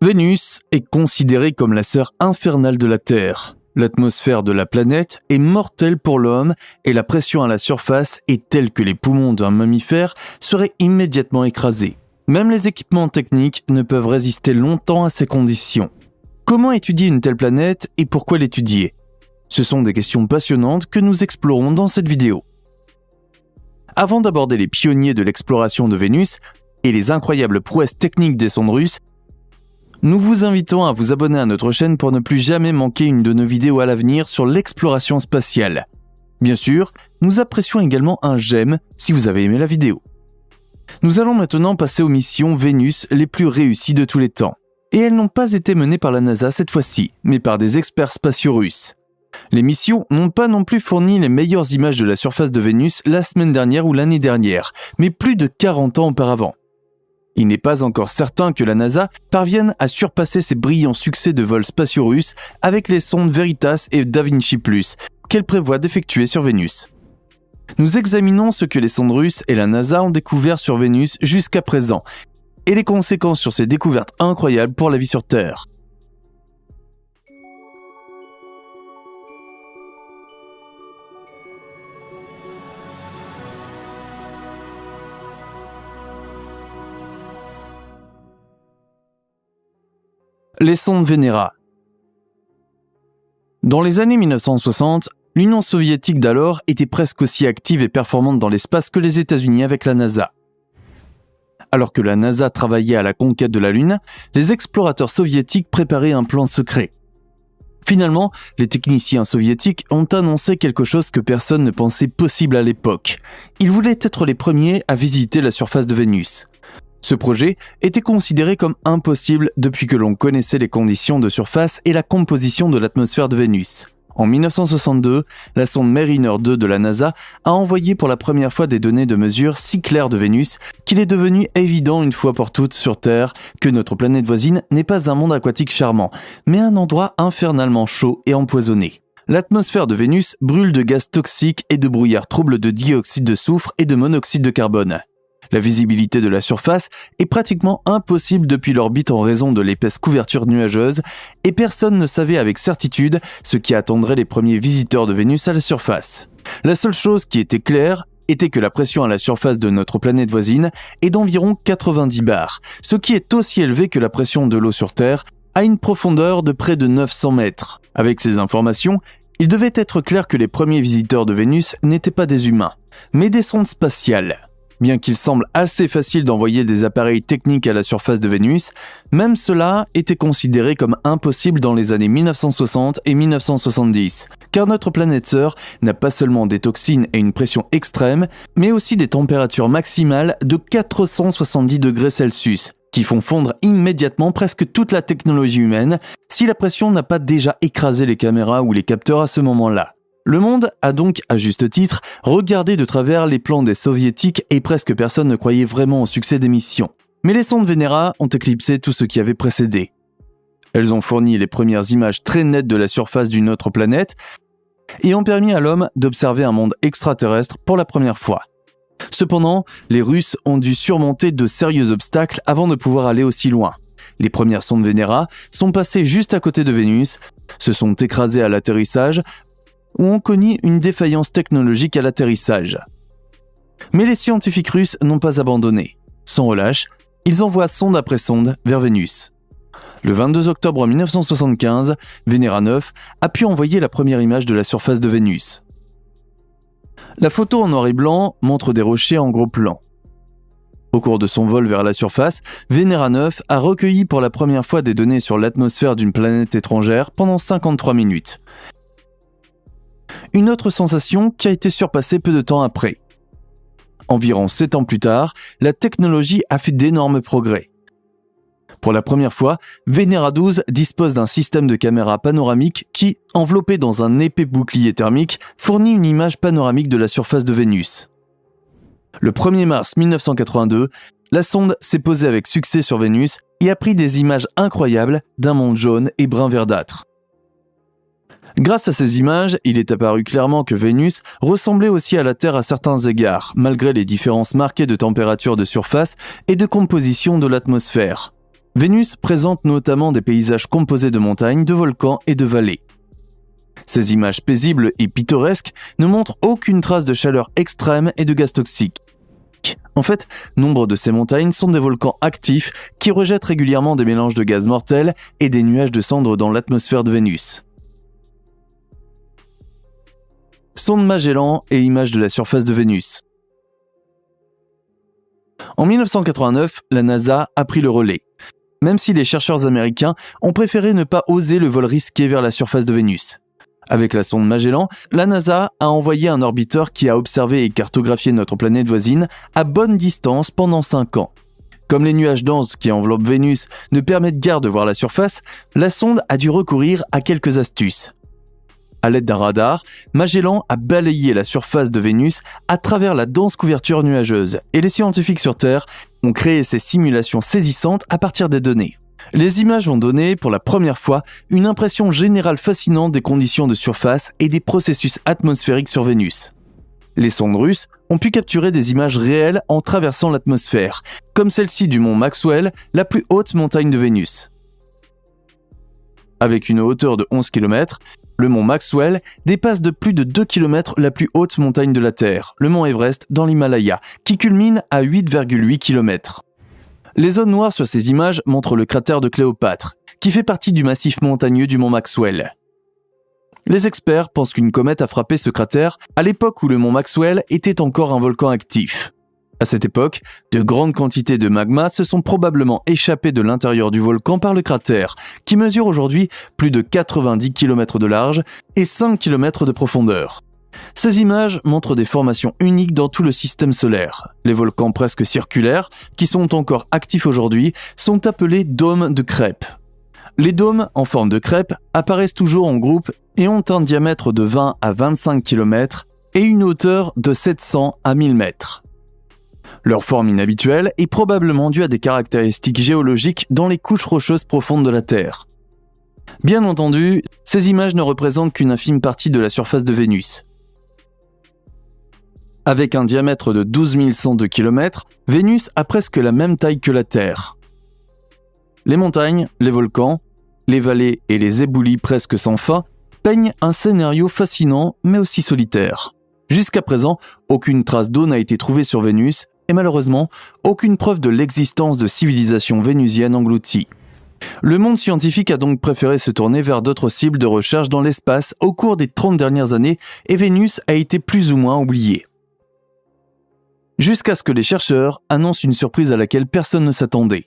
Vénus est considérée comme la sœur infernale de la Terre. L'atmosphère de la planète est mortelle pour l'homme et la pression à la surface est telle que les poumons d'un mammifère seraient immédiatement écrasés. Même les équipements techniques ne peuvent résister longtemps à ces conditions. Comment étudier une telle planète et pourquoi l'étudier ? Ce sont des questions passionnantes que nous explorons dans cette vidéo. Avant d'aborder les pionniers de l'exploration de Vénus et les incroyables prouesses techniques des sondes russes, nous vous invitons à vous abonner à notre chaîne pour ne plus jamais manquer une de nos vidéos à l'avenir sur l'exploration spatiale. Bien sûr, nous apprécions également un j'aime si vous avez aimé la vidéo. Nous allons maintenant passer aux missions Vénus les plus réussies de tous les temps. Et elles n'ont pas été menées par la NASA cette fois-ci, mais par des experts spatiaux russes. Les missions n'ont pas non plus fourni les meilleures images de la surface de Vénus la semaine dernière ou l'année dernière, mais plus de 40 ans auparavant. Il n'est pas encore certain que la NASA parvienne à surpasser ses brillants succès de vols spatiaux russes avec les sondes Veritas et Da Vinci+, qu'elle prévoit d'effectuer sur Vénus. Nous examinons ce que les sondes russes et la NASA ont découvert sur Vénus jusqu'à présent, et les conséquences sur ces découvertes incroyables pour la vie sur Terre. Les sondes Venera. Dans les années 1960, l'Union soviétique d'alors était presque aussi active et performante dans l'espace que les États-Unis avec la NASA. Alors que la NASA travaillait à la conquête de la Lune, les explorateurs soviétiques préparaient un plan secret. Finalement, les techniciens soviétiques ont annoncé quelque chose que personne ne pensait possible à l'époque. Ils voulaient être les premiers à visiter la surface de Vénus. Ce projet était considéré comme impossible depuis que l'on connaissait les conditions de surface et la composition de l'atmosphère de Vénus. En 1962, la sonde Mariner 2 de la NASA a envoyé pour la première fois des données de mesure si claires de Vénus qu'il est devenu évident une fois pour toutes sur Terre que notre planète voisine n'est pas un monde aquatique charmant, mais un endroit infernalement chaud et empoisonné. L'atmosphère de Vénus brûle de gaz toxiques et de brouillard trouble de dioxyde de soufre et de monoxyde de carbone. La visibilité de la surface est pratiquement impossible depuis l'orbite en raison de l'épaisse couverture nuageuse et personne ne savait avec certitude ce qui attendrait les premiers visiteurs de Vénus à la surface. La seule chose qui était claire était que la pression à la surface de notre planète voisine est d'environ 90 bars, ce qui est aussi élevé que la pression de l'eau sur Terre à une profondeur de près de 900 mètres. Avec ces informations, il devait être clair que les premiers visiteurs de Vénus n'étaient pas des humains, mais des sondes spatiales. Bien qu'il semble assez facile d'envoyer des appareils techniques à la surface de Vénus, même cela était considéré comme impossible dans les années 1960 et 1970, car notre planète sœur n'a pas seulement des toxines et une pression extrême, mais aussi des températures maximales de 470 degrés Celsius, qui font fondre immédiatement presque toute la technologie humaine si la pression n'a pas déjà écrasé les caméras ou les capteurs à ce moment-là. Le monde a donc, à juste titre, regardé de travers les plans des soviétiques et presque personne ne croyait vraiment au succès des missions. Mais les sondes Venera ont éclipsé tout ce qui avait précédé. Elles ont fourni les premières images très nettes de la surface d'une autre planète et ont permis à l'homme d'observer un monde extraterrestre pour la première fois. Cependant, les Russes ont dû surmonter de sérieux obstacles avant de pouvoir aller aussi loin. Les premières sondes Venera sont passées juste à côté de Vénus, se sont écrasées à l'atterrissage, ou ont connu une défaillance technologique à l'atterrissage. Mais les scientifiques russes n'ont pas abandonné. Sans relâche, ils envoient sonde après sonde vers Vénus. Le 22 octobre 1975, Venera 9 a pu envoyer la première image de la surface de Vénus. La photo en noir et blanc montre des rochers en gros plan. Au cours de son vol vers la surface, Venera 9 a recueilli pour la première fois des données sur l'atmosphère d'une planète étrangère pendant 53 minutes. Une autre sensation qui a été surpassée peu de temps après. Environ 7 ans plus tard, la technologie a fait d'énormes progrès. Pour la première fois, Venera 12 dispose d'un système de caméra panoramique qui, enveloppé dans un épais bouclier thermique, fournit une image panoramique de la surface de Vénus. Le 1er mars 1982, la sonde s'est posée avec succès sur Vénus et a pris des images incroyables d'un monde jaune et brun verdâtre. Grâce à ces images, il est apparu clairement que Vénus ressemblait aussi à la Terre à certains égards, malgré les différences marquées de température de surface et de composition de l'atmosphère. Vénus présente notamment des paysages composés de montagnes, de volcans et de vallées. Ces images paisibles et pittoresques ne montrent aucune trace de chaleur extrême et de gaz toxiques. En fait, nombre de ces montagnes sont des volcans actifs qui rejettent régulièrement des mélanges de gaz mortels et des nuages de cendres dans l'atmosphère de Vénus. Sonde Magellan et images de la surface de Vénus. En 1989, la NASA a pris le relais, même si les chercheurs américains ont préféré ne pas oser le vol risqué vers la surface de Vénus. Avec la sonde Magellan, la NASA a envoyé un orbiteur qui a observé et cartographié notre planète voisine à bonne distance pendant 5 ans. Comme les nuages denses qui enveloppent Vénus ne permettent guère de voir la surface, la sonde a dû recourir à quelques astuces. À l'aide d'un radar, Magellan a balayé la surface de Vénus à travers la dense couverture nuageuse et les scientifiques sur Terre ont créé ces simulations saisissantes à partir des données. Les images ont donné, pour la première fois, une impression générale fascinante des conditions de surface et des processus atmosphériques sur Vénus. Les sondes russes ont pu capturer des images réelles en traversant l'atmosphère, comme celle-ci du mont Maxwell, la plus haute montagne de Vénus. Avec une hauteur de 11 km, le mont Maxwell dépasse de plus de 2 km la plus haute montagne de la Terre, le mont Everest dans l'Himalaya, qui culmine à 8,8 km. Les zones noires sur ces images montrent le cratère de Cléopâtre, qui fait partie du massif montagneux du mont Maxwell. Les experts pensent qu'une comète a frappé ce cratère à l'époque où le mont Maxwell était encore un volcan actif. À cette époque, de grandes quantités de magma se sont probablement échappées de l'intérieur du volcan par le cratère, qui mesure aujourd'hui plus de 90 km de large et 5 km de profondeur. Ces images montrent des formations uniques dans tout le système solaire. Les volcans presque circulaires, qui sont encore actifs aujourd'hui, sont appelés dômes de crêpe. Les dômes en forme de crêpe apparaissent toujours en groupe et ont un diamètre de 20 à 25 km et une hauteur de 700 à 1000 mètres. Leur forme inhabituelle est probablement due à des caractéristiques géologiques dans les couches rocheuses profondes de la Terre. Bien entendu, ces images ne représentent qu'une infime partie de la surface de Vénus. Avec un diamètre de 12 102 km, Vénus a presque la même taille que la Terre. Les montagnes, les volcans, les vallées et les éboulis presque sans fin peignent un scénario fascinant mais aussi solitaire. Jusqu'à présent, aucune trace d'eau n'a été trouvée sur Vénus et malheureusement, aucune preuve de l'existence de civilisation vénusienne engloutie. Le monde scientifique a donc préféré se tourner vers d'autres cibles de recherche dans l'espace au cours des 30 dernières années et Vénus a été plus ou moins oubliée. Jusqu'à ce que les chercheurs annoncent une surprise à laquelle personne ne s'attendait.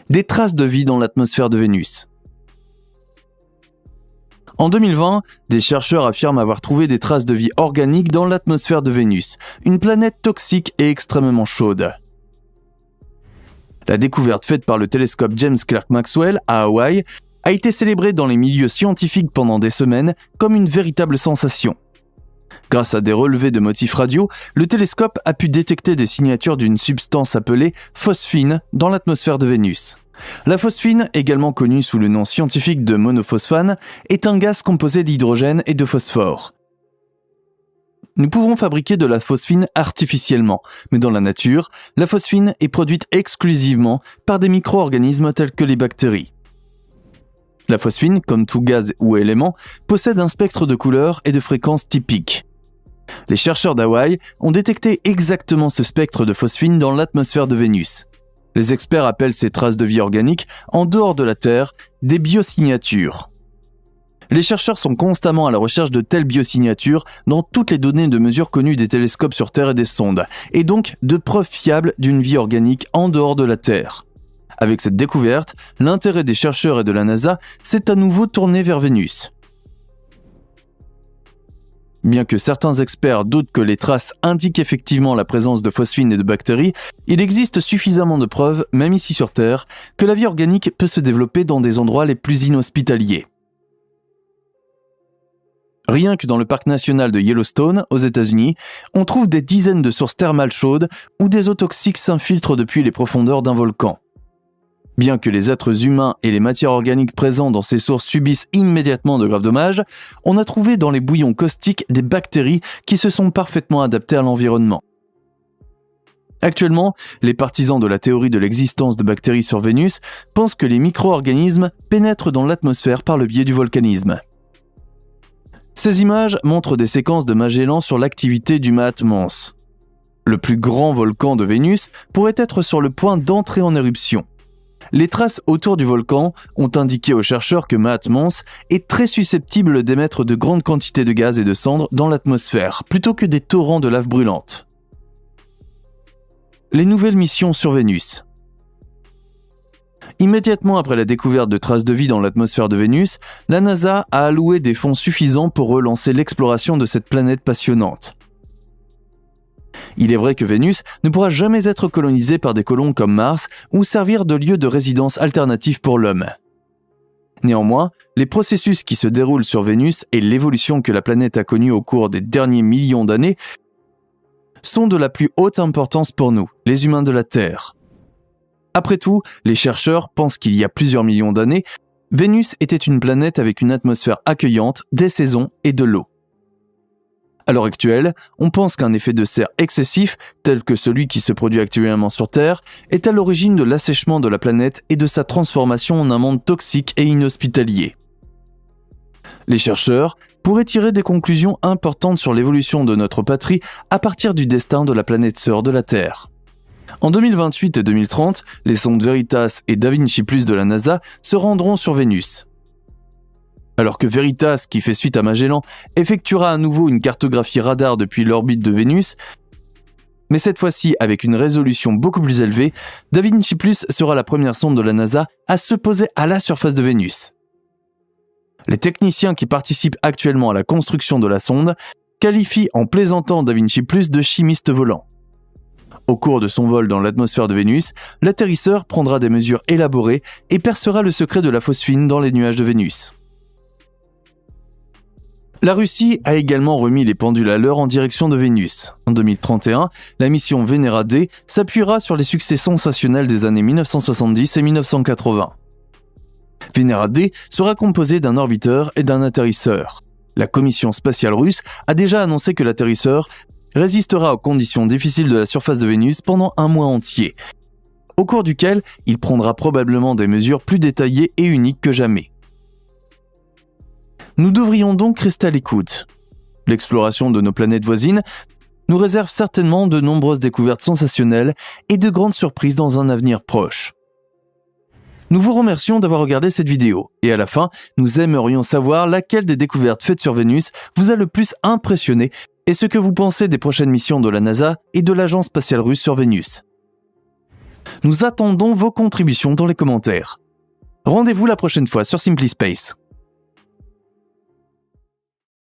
Des traces de vie dans l'atmosphère de Vénus. En 2020, des chercheurs affirment avoir trouvé des traces de vie organique dans l'atmosphère de Vénus, une planète toxique et extrêmement chaude. La découverte faite par le télescope James Clerk Maxwell à Hawaï a été célébrée dans les milieux scientifiques pendant des semaines comme une véritable sensation. Grâce à des relevés de motifs radio, le télescope a pu détecter des signatures d'une substance appelée phosphine dans l'atmosphère de Vénus. La phosphine, également connue sous le nom scientifique de monophosphane, est un gaz composé d'hydrogène et de phosphore. Nous pouvons fabriquer de la phosphine artificiellement, mais dans la nature, la phosphine est produite exclusivement par des micro-organismes tels que les bactéries. La phosphine, comme tout gaz ou élément, possède un spectre de couleurs et de fréquences typiques. Les chercheurs d'Hawaï ont détecté exactement ce spectre de phosphine dans l'atmosphère de Vénus. Les experts appellent ces traces de vie organique, en dehors de la Terre, des biosignatures. Les chercheurs sont constamment à la recherche de telles biosignatures dans toutes les données de mesure connues des télescopes sur Terre et des sondes, et donc de preuves fiables d'une vie organique en dehors de la Terre. Avec cette découverte, l'intérêt des chercheurs et de la NASA s'est à nouveau tourné vers Vénus. Bien que certains experts doutent que les traces indiquent effectivement la présence de phosphine et de bactéries, il existe suffisamment de preuves, même ici sur Terre, que la vie organique peut se développer dans des endroits les plus inhospitaliers. Rien que dans le parc national de Yellowstone, aux États-Unis, on trouve des dizaines de sources thermales chaudes où des eaux toxiques s'infiltrent depuis les profondeurs d'un volcan. Bien que les êtres humains et les matières organiques présentes dans ces sources subissent immédiatement de graves dommages, on a trouvé dans les bouillons caustiques des bactéries qui se sont parfaitement adaptées à l'environnement. Actuellement, les partisans de la théorie de l'existence de bactéries sur Vénus pensent que les micro-organismes pénètrent dans l'atmosphère par le biais du volcanisme. Ces images montrent des séquences de Magellan sur l'activité du Mare Mons. Le plus grand volcan de Vénus pourrait être sur le point d'entrer en éruption. Les traces autour du volcan ont indiqué aux chercheurs que Mare Mons est très susceptible d'émettre de grandes quantités de gaz et de cendres dans l'atmosphère, plutôt que des torrents de lave brûlante. Les nouvelles missions sur Vénus. Immédiatement après la découverte de traces de vie dans l'atmosphère de Vénus, la NASA a alloué des fonds suffisants pour relancer l'exploration de cette planète passionnante. Il est vrai que Vénus ne pourra jamais être colonisée par des colons comme Mars ou servir de lieu de résidence alternatif pour l'homme. Néanmoins, les processus qui se déroulent sur Vénus et l'évolution que la planète a connue au cours des derniers millions d'années sont de la plus haute importance pour nous, les humains de la Terre. Après tout, les chercheurs pensent qu'il y a plusieurs millions d'années, Vénus était une planète avec une atmosphère accueillante, des saisons et de l'eau. À l'heure actuelle, on pense qu'un effet de serre excessif, tel que celui qui se produit actuellement sur Terre, est à l'origine de l'assèchement de la planète et de sa transformation en un monde toxique et inhospitalier. Les chercheurs pourraient tirer des conclusions importantes sur l'évolution de notre patrie à partir du destin de la planète sœur de la Terre. En 2028 et 2030, les sondes Veritas et Da Vinci Plus de la NASA se rendront sur Vénus. Alors que Veritas, qui fait suite à Magellan, effectuera à nouveau une cartographie radar depuis l'orbite de Vénus, mais cette fois-ci avec une résolution beaucoup plus élevée, Da Vinci Plus sera la première sonde de la NASA à se poser à la surface de Vénus. Les techniciens qui participent actuellement à la construction de la sonde qualifient en plaisantant Da Vinci Plus de chimiste volant. Au cours de son vol dans l'atmosphère de Vénus, l'atterrisseur prendra des mesures élaborées et percera le secret de la phosphine dans les nuages de Vénus. La Russie a également remis les pendules à l'heure en direction de Vénus. En 2031, la mission Venera D s'appuiera sur les succès sensationnels des années 1970 et 1980. Venera D sera composée d'un orbiteur et d'un atterrisseur. La Commission spatiale russe a déjà annoncé que l'atterrisseur résistera aux conditions difficiles de la surface de Vénus pendant un mois entier, au cours duquel il prendra probablement des mesures plus détaillées et uniques que jamais. Nous devrions donc rester à l'écoute. L'exploration de nos planètes voisines nous réserve certainement de nombreuses découvertes sensationnelles et de grandes surprises dans un avenir proche. Nous vous remercions d'avoir regardé cette vidéo, et à la fin, nous aimerions savoir laquelle des découvertes faites sur Vénus vous a le plus impressionné et ce que vous pensez des prochaines missions de la NASA et de l'Agence spatiale russe sur Vénus. Nous attendons vos contributions dans les commentaires. Rendez-vous la prochaine fois sur Simply Space.